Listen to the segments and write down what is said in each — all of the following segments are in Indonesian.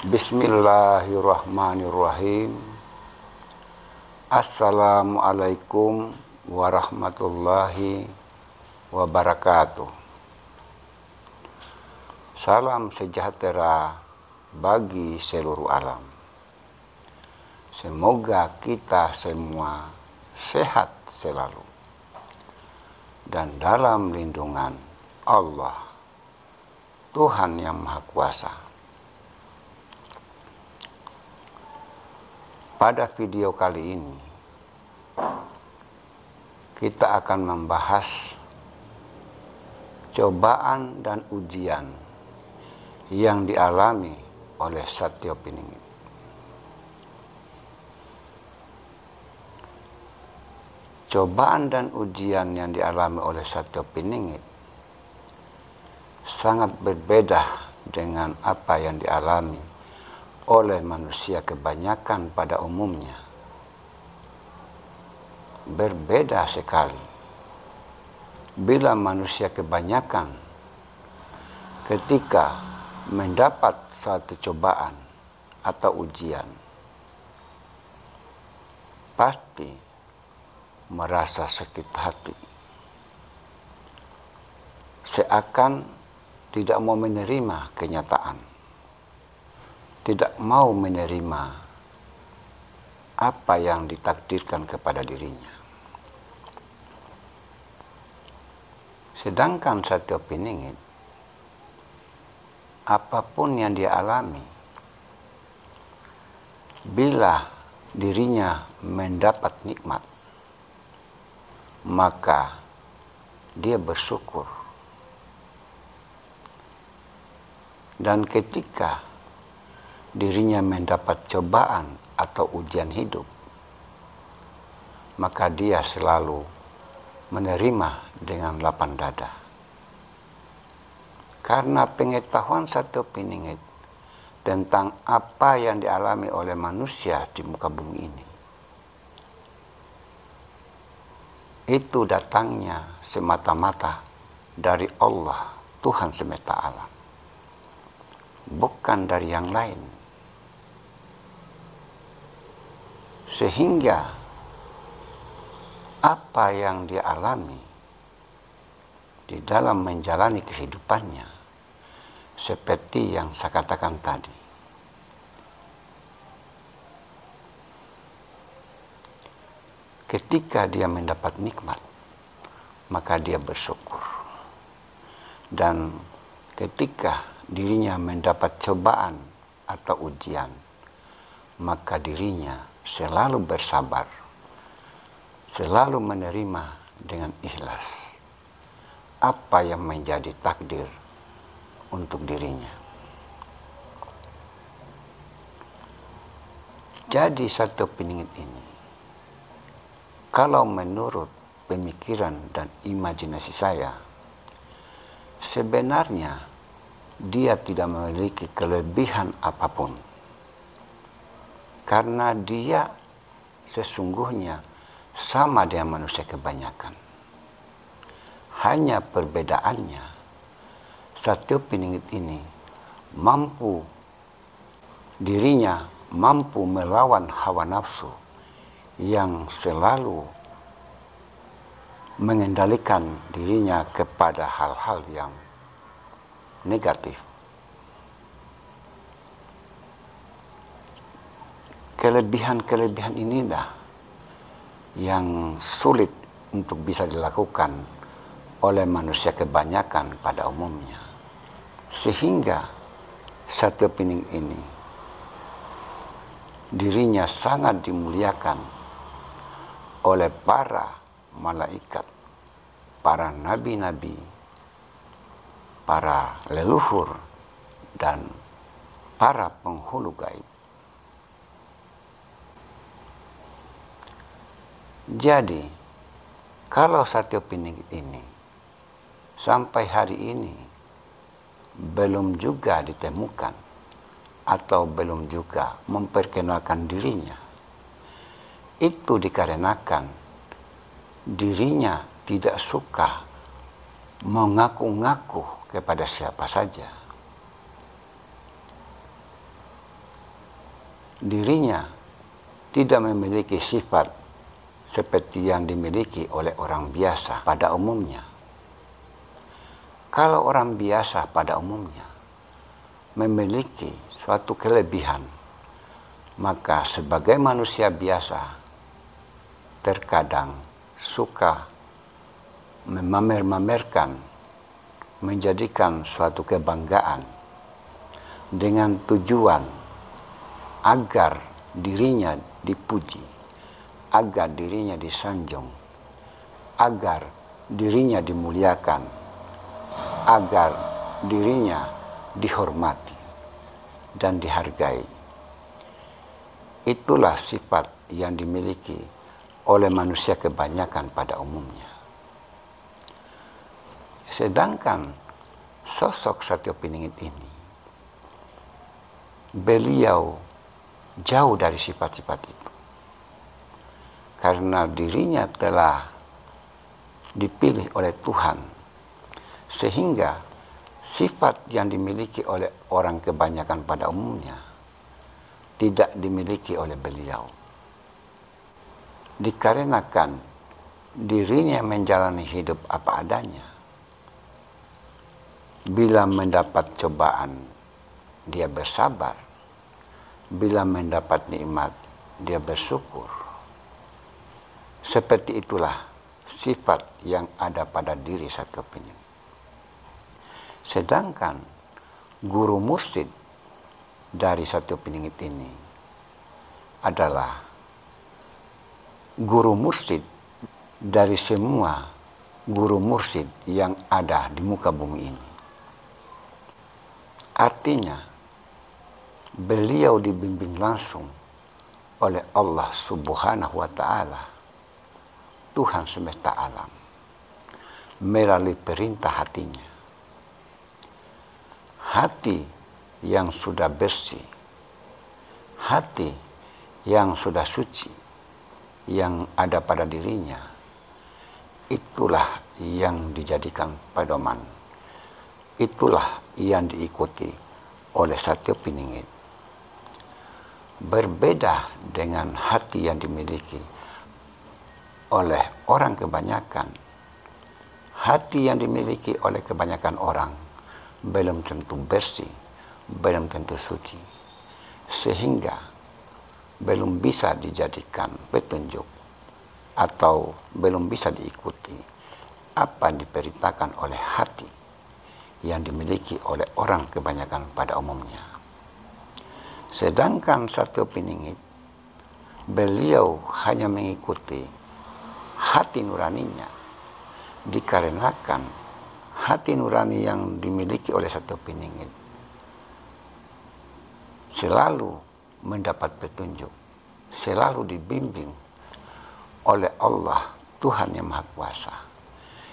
Bismillahirrahmanirrahim. Assalamualaikum warahmatullahi wabarakatuh. Salam sejahtera bagi seluruh alam. Semoga kita semua sehat selalu dan dalam lindungan Allah, Tuhan yang Maha Kuasa. Pada video kali ini, kita akan membahas cobaan dan ujian yang dialami oleh Satyo Piningit. Cobaan dan ujian yang dialami oleh Satyo Piningit sangat berbeda dengan apa yang dialami oleh manusia kebanyakan pada umumnya. Berbeda sekali bila manusia kebanyakan ketika mendapat suatu cobaan atau ujian pasti merasa sakit hati, seakan tidak mau menerima kenyataan, tidak mau menerima apa yang ditakdirkan kepada dirinya. Sedangkan Satyo Piningit, apapun yang dia alami, bila dirinya mendapat nikmat, maka dia bersyukur. Dan ketika dirinya mendapat cobaan atau ujian hidup, maka dia selalu menerima dengan lapang dada. Karena pengetahuan Satyo Piningit tentang apa yang dialami oleh manusia di muka bumi ini, itu datangnya semata-mata dari Allah, Tuhan semesta alam, bukan dari yang lain. Sehingga apa yang dia alami di dalam menjalani kehidupannya, seperti yang saya katakan tadi, ketika dia mendapat nikmat, maka dia bersyukur. Dan ketika dirinya mendapat cobaan atau ujian, maka dirinya selalu bersabar, selalu menerima dengan ikhlas apa yang menjadi takdir untuk dirinya. Jadi Satyo Piningit ini, kalau menurut pemikiran dan imajinasi saya, sebenarnya dia tidak memiliki kelebihan apapun. Karena dia sesungguhnya sama dengan manusia kebanyakan. Hanya perbedaannya, Satyo Piningit ini dirinya mampu melawan hawa nafsu yang selalu mengendalikan dirinya kepada hal-hal yang negatif. Kelebihan-kelebihan inilah yang sulit untuk bisa dilakukan oleh manusia kebanyakan pada umumnya. Sehingga Satyo Piningit ini dirinya sangat dimuliakan oleh para malaikat, para nabi-nabi, para leluhur, dan para penghulu gaib. Jadi, kalau Satyo Piningit ini sampai hari ini belum juga ditemukan atau belum juga memperkenalkan dirinya, itu dikarenakan dirinya tidak suka mengaku-ngaku kepada siapa saja. dirinya tidak memiliki sifat seperti yang dimiliki oleh orang biasa pada umumnya. Kalau orang biasa pada umumnya memiliki suatu kelebihan, maka sebagai manusia biasa terkadang suka memamer-mamerkan, menjadikan suatu kebanggaan dengan tujuan agar dirinya dipuji, agar dirinya disanjung, agar dirinya dimuliakan, agar dirinya dihormati dan dihargai. Itulah sifat yang dimiliki oleh manusia kebanyakan pada umumnya. Sedangkan sosok Satyopeningit ini, beliau jauh dari sifat-sifat itu. Karena dirinya telah dipilih oleh Tuhan, sehingga sifat yang dimiliki oleh orang kebanyakan pada umumnya tidak dimiliki oleh beliau. Dikarenakan dirinya menjalani hidup apa adanya. Bila mendapat cobaan, dia bersabar. Bila mendapat nikmat, dia bersyukur. Seperti itulah sifat yang ada pada diri Satyopeningit. Sedangkan guru mursyid dari Satyopeningit ini adalah guru mursyid dari semua guru mursyid yang ada di muka bumi ini. Artinya, beliau dibimbing langsung oleh Allah Subhanahu wa Ta'ala, Tuhan semesta alam, melalui perintah hatinya. Hati yang sudah bersih, hati yang sudah suci, yang ada pada dirinya, itulah yang dijadikan pedoman. Itulah yang diikuti oleh Satyopeningit. Berbeda dengan hati yang dimiliki oleh orang kebanyakan. Hati yang dimiliki oleh kebanyakan orang belum tentu bersih, belum tentu suci, sehingga belum bisa dijadikan petunjuk atau belum bisa diikuti apa yang diperintahkan oleh hati yang dimiliki oleh orang kebanyakan pada umumnya. Sedangkan Satyopeningit, beliau hanya mengikuti hati nuraninya, dikarenakan hati nurani yang dimiliki oleh Satyopeningit selalu mendapat petunjuk, selalu dibimbing oleh Allah, Tuhan yang Maha Kuasa,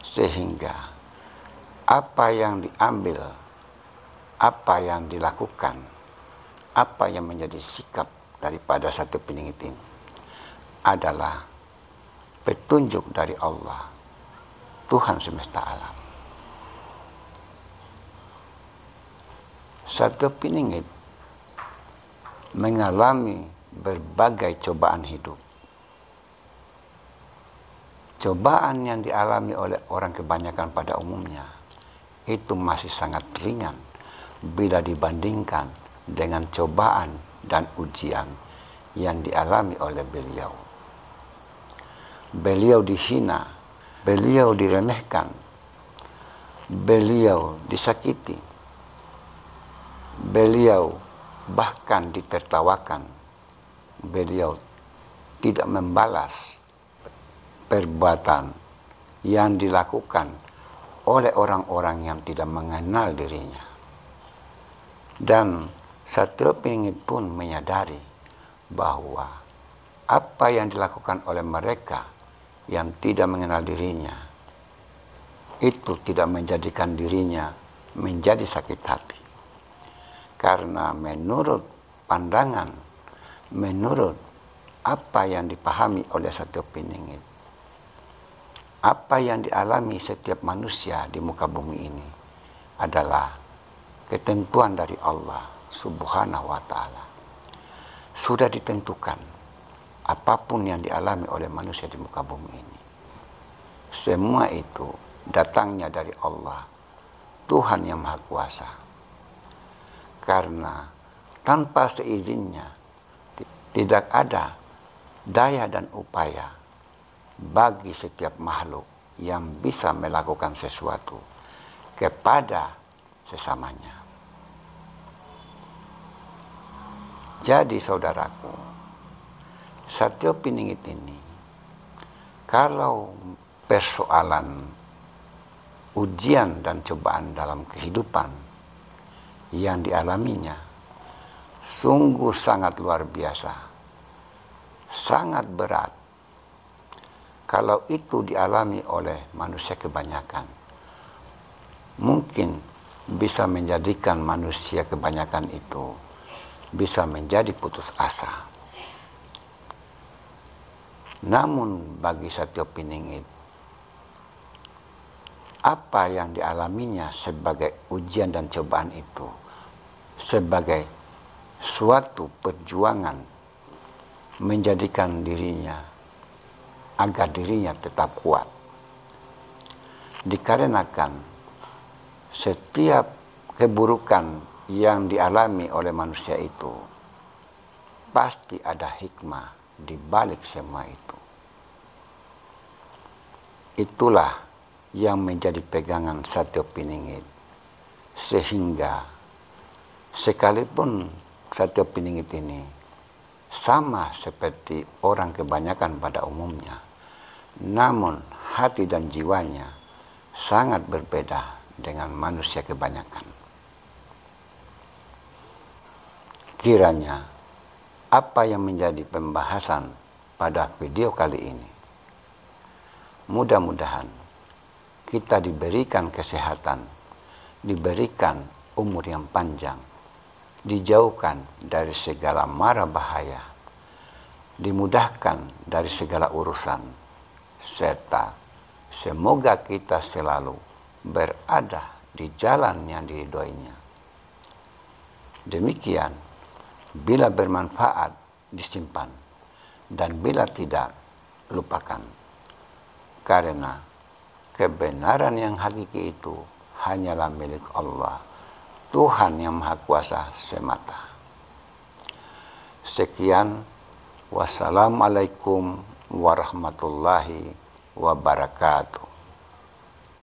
sehingga apa yang diambil, apa yang dilakukan, apa yang menjadi sikap daripada Satyopeningit ini adalah petunjuk dari Allah, Tuhan semesta alam. Satyopeningit mengalami berbagai cobaan hidup. Cobaan yang dialami oleh orang kebanyakan pada umumnya itu masih sangat ringan bila dibandingkan dengan cobaan dan ujian yang dialami oleh beliau. Beliau dihina, beliau diremehkan, beliau disakiti, beliau bahkan ditertawakan, beliau tidak membalas perbuatan yang dilakukan oleh orang-orang yang tidak mengenal dirinya. Dan Satyopeningit pun menyadari bahwa apa yang dilakukan oleh mereka yang tidak mengenal dirinya itu tidak menjadikan dirinya menjadi sakit hati. Karena menurut pandangan, menurut apa yang dipahami oleh Satyopeningit, apa yang dialami setiap manusia di muka bumi ini adalah ketentuan dari Allah Subhanahu wa Ta'ala. sudah ditentukan apapun yang dialami oleh manusia di muka bumi ini. Semua itu datangnya dari Allah, Tuhan yang Maha Kuasa. Karena tanpa seizinnya tidak ada daya dan upaya bagi setiap makhluk yang bisa melakukan sesuatu kepada sesamanya. Jadi saudaraku, Satyopiningit ini, kalau persoalan ujian dan cobaan dalam kehidupan yang dialaminya sungguh sangat luar biasa, sangat berat. Kalau itu dialami oleh manusia kebanyakan, mungkin bisa menjadikan manusia kebanyakan itu bisa menjadi putus asa. Namun bagi Satyopiningit, apa yang dialaminya sebagai ujian dan cobaan itu sebagai suatu perjuangan menjadikan dirinya agar dirinya tetap kuat. Dikarenakan setiap keburukan yang dialami oleh manusia itu pasti ada hikmah di balik semua itu. Itulah yang menjadi pegangan Satyopiningit, sehingga sekalipun Satyopiningit ini sama seperti orang kebanyakan pada umumnya, namun hati dan jiwanya sangat berbeda dengan manusia kebanyakan. Kiranya apa yang menjadi pembahasan pada video kali ini, mudah-mudahan kita diberikan kesehatan, diberikan umur yang panjang, dijauhkan dari segala mara bahaya, dimudahkan dari segala urusan, serta semoga kita selalu berada di jalan yang diridhoinya. Demikian, bila bermanfaat disimpan, dan bila tidak lupakan. Karena kebenaran yang hakiki itu hanyalah milik Allah, Tuhan yang Maha Kuasa semata. Sekian, wassalamualaikum warahmatullahi wabarakatuh.